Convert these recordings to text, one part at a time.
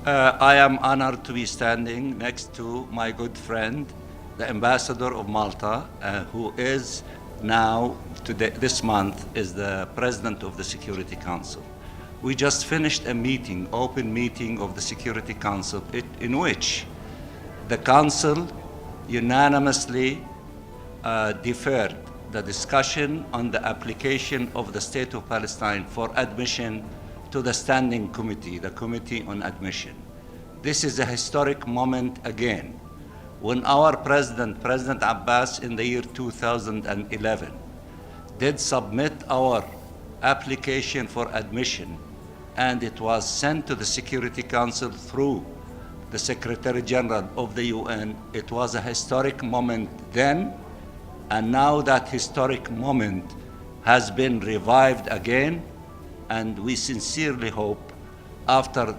I am honored to be standing next to my good friend, the Ambassador of Malta, who is now, this month, is the President of the Security Council. We just finished a meeting, open meeting of the Security Council, in which the Council unanimously deferred the discussion on the application of the State of Palestine for admission to the Standing Committee, the Committee on Admission. This is a historic moment again. When our President Abbas, in the year 2011, did submit our application for admission, and it was sent to the Security Council through the Secretary General of the UN, it was a historic moment then, and now that historic moment has been revived again, and we sincerely hope, after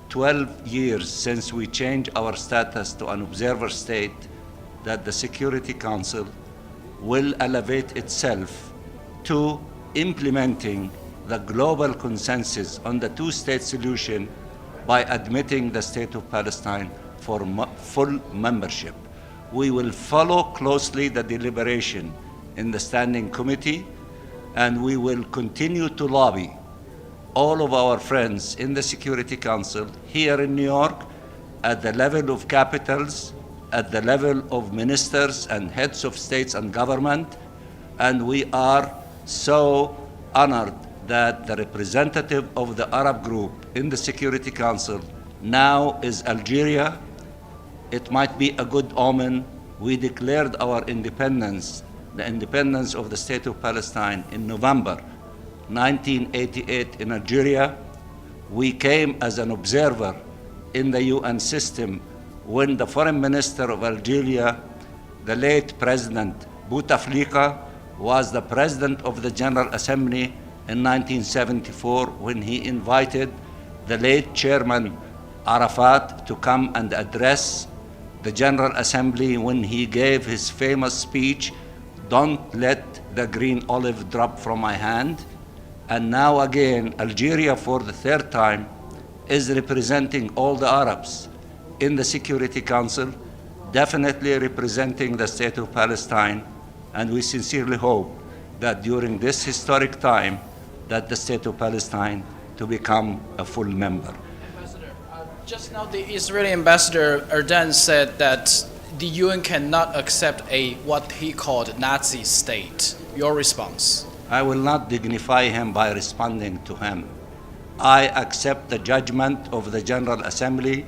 12 years since we changed our status to an observer state, that the Security Council will elevate itself to implementing the global consensus on the two-state solution by admitting the State of Palestine for full membership. We will follow closely the deliberation in the Standing Committee, and we will continue to lobby all of our friends in the Security Council here in New York, at the level of capitals, at the level of ministers and heads of states and government, and we are so honored that the representative of the Arab group in the Security Council now is Algeria. It might be a good omen. We declared our independence, the independence of the State of Palestine, in November 1988 in Algeria. We came as an observer in the UN system when the Foreign Minister of Algeria, the late President Bouteflika, was the President of the General Assembly in 1974, when he invited the late Chairman Arafat to come and address the General Assembly when he gave his famous speech, "Don't let the green olive drop from my hand." And now again, Algeria, for the third time, is representing all the Arabs in the Security Council, definitely representing the State of Palestine, and we sincerely hope that during this historic time, that the State of Palestine to become a full member. Ambassador, just now the Israeli Ambassador Erdan said that the UN cannot accept what he called Nazi state. Your response? I will not dignify him by responding to him. I accept the judgment of the General Assembly.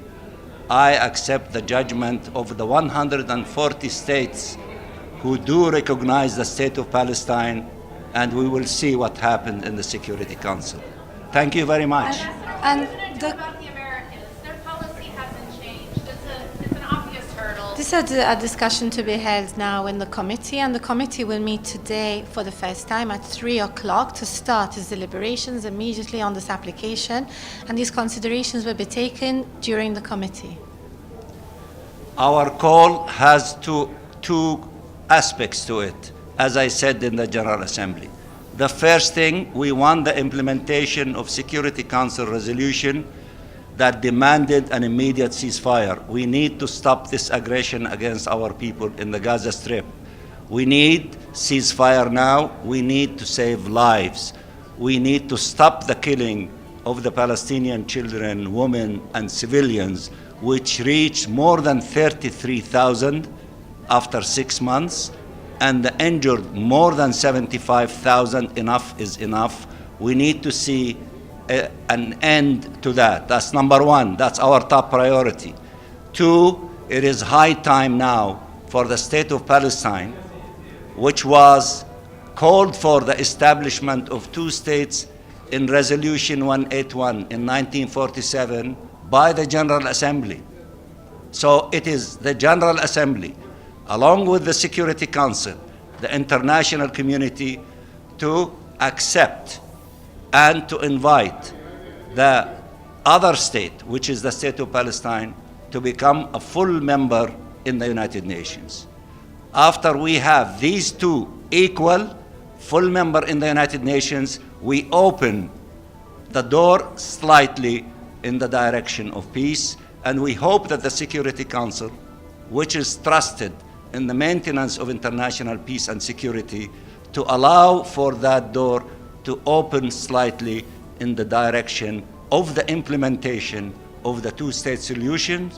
I accept the judgment of the 140 states who do recognize the State of Palestine, and we will see what happened in the Security Council. Thank you very much. And about the Americans, their policy hasn't changed. It's an obvious hurdle. This is a discussion to be held now in the committee, and the committee will meet today for the first time at 3 o'clock to start its deliberations immediately on this application, and these considerations will be taken during the committee. Our call has two aspects to it, as I said in the General Assembly. The first thing, we want the implementation of Security Council resolution that demanded an immediate ceasefire. We need to stop this aggression against our people in the Gaza Strip. We need ceasefire now. We need to save lives. We need to stop the killing of the Palestinian children, women, and civilians, which reached more than 33,000 after 6 months, and the injured more than 75,000. Enough is enough. We need to see an end to that. That's number one. That's our top priority. Two, it is high time now for the State of Palestine, which was called for the establishment of two states in Resolution 181 in 1947 by the General Assembly. So it is the General Assembly, along with the Security Council, the international community, to accept and to invite the other state, which is the State of Palestine, to become a full member in the United Nations. After we have these two equal, full member in the United Nations, we open the door slightly in the direction of peace. And we hope that the Security Council, which is trusted in the maintenance of international peace and security, to allow for that door to open slightly in the direction of the implementation of the two-state solution,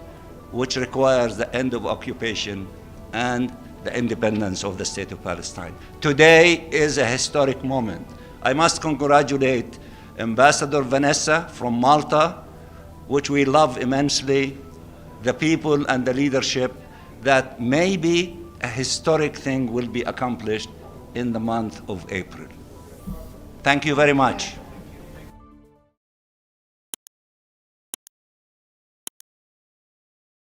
which requires the end of occupation and the independence of the State of Palestine. Today is a historic moment. I must congratulate Ambassador Vanessa from Malta, which we love immensely, the people and the leadership, that maybe a historic thing will be accomplished in the month of April. Thank you very much.